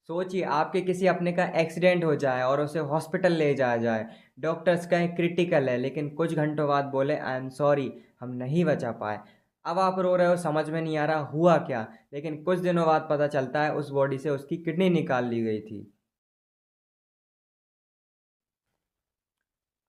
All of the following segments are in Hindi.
सोचिए आपके किसी अपने का एक्सीडेंट हो जाए और उसे हॉस्पिटल ले जाया जाए। डॉक्टर्स कहें क्रिटिकल है, लेकिन कुछ घंटों बाद बोले आई एम सॉरी, हम नहीं बचा पाए। अब आप रो रहे हो, समझ में नहीं आ रहा हुआ क्या, लेकिन कुछ दिनों बाद पता चलता है उस बॉडी से उसकी किडनी निकाल ली गई थी।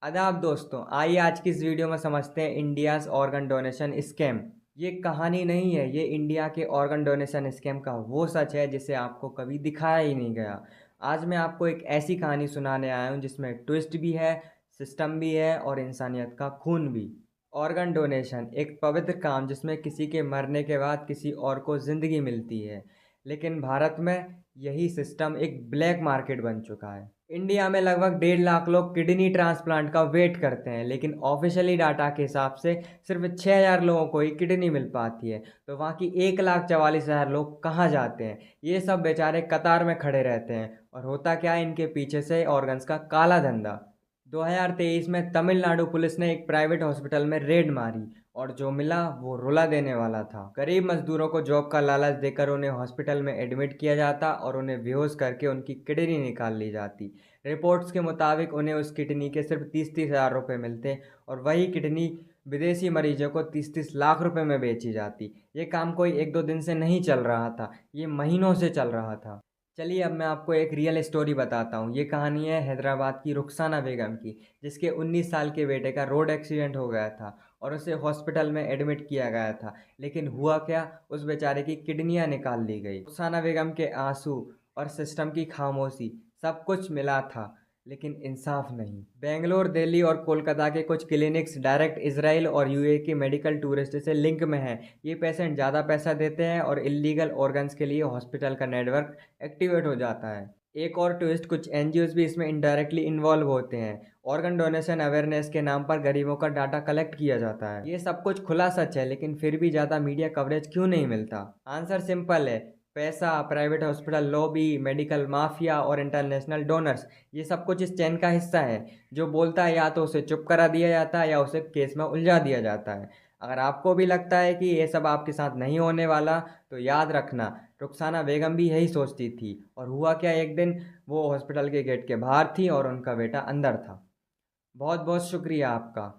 आदाब दोस्तों, आइए आज की इस वीडियो में समझते हैं इंडियाज़ ऑर्गन डोनेशन स्कैम। ये कहानी नहीं है, ये इंडिया के ऑर्गन डोनेशन स्कैम का वो सच है जिसे आपको कभी दिखाया ही नहीं गया। आज मैं आपको एक ऐसी कहानी सुनाने आया हूँ जिसमें ट्विस्ट भी है, सिस्टम भी है और इंसानियत का खून भी। ऑर्गन डोनेशन एक पवित्र काम जिसमें किसी के मरने के बाद किसी और को ज़िंदगी मिलती है, लेकिन भारत में यही सिस्टम एक ब्लैक मार्केट बन चुका है। इंडिया में लगभग 1.5 लाख लोग किडनी ट्रांसप्लांट का वेट करते हैं, लेकिन ऑफिशियली डाटा के हिसाब से सिर्फ 6,000 लोगों को ही किडनी मिल पाती है। तो वहाँ की 1,44,000 लोग कहाँ जाते हैं? ये सब बेचारे कतार में खड़े रहते हैं और होता क्या है, इनके पीछे से ऑर्गन्स का काला धंधा। 2023 में तमिलनाडु पुलिस ने एक प्राइवेट हॉस्पिटल में रेड मारी और जो मिला वो रुला देने वाला था। गरीब मजदूरों को जॉब का लालच देकर उन्हें हॉस्पिटल में एडमिट किया जाता और उन्हें बेहोश करके उनकी किडनी निकाल ली जाती। रिपोर्ट्स के मुताबिक उन्हें उस किडनी के सिर्फ 30-30 हज़ार रुपये मिलते और वही किडनी विदेशी मरीजों को 30-30 लाख रुपए में बेची जाती। ये काम कोई एक दो दिन से नहीं चल रहा था, ये महीनों से चल रहा था। चलिए अब मैं आपको एक रियल स्टोरी बताता हूँ। ये कहानी है हैदराबाद की रुखसाना बेगम की, जिसके 19 साल के बेटे का रोड एक्सीडेंट हो गया था और उसे हॉस्पिटल में एडमिट किया गया था। लेकिन हुआ क्या, उस बेचारे की किडनियाँ निकाल ली गई। रुखसाना बेगम के आंसू और सिस्टम की खामोशी, सब कुछ मिला था लेकिन इंसाफ नहीं। बेंगलोर, दिल्ली और कोलकाता के कुछ क्लिनिक्स डायरेक्ट इजराइल और यूएई के मेडिकल टूरिस्ट से लिंक में हैं। ये पेशेंट ज़्यादा पैसा देते हैं और इलीगल ऑर्गन्स के लिए हॉस्पिटल का नेटवर्क एक्टिवेट हो जाता है। एक और ट्विस्ट, कुछ एनजीओज भी इसमें इनडायरेक्टली इन्वॉल्व होते हैं। ऑर्गन डोनेशन अवेयरनेस के नाम पर गरीबों का डाटा कलेक्ट किया जाता है। ये सब कुछ खुला सच है, लेकिन फिर भी ज़्यादा मीडिया कवरेज क्यों नहीं मिलता? आंसर सिंपल है, पैसा, private hospital lobby, medical mafia और इंटरनेशनल डोनर्स, ये सब कुछ इस चैन का हिस्सा है। जो बोलता है या तो उसे चुप करा दिया जाता है या उसे केस में उलझा दिया जाता है। अगर आपको भी लगता है कि ये सब आपके साथ नहीं होने वाला, तो याद रखना, रुखसाना बेगम भी यही सोचती थी। और हुआ क्या, एक दिन वो हॉस्पिटल के गेट के बाहर थी और उनका बेटा अंदर था। बहुत बहुत शुक्रिया आपका।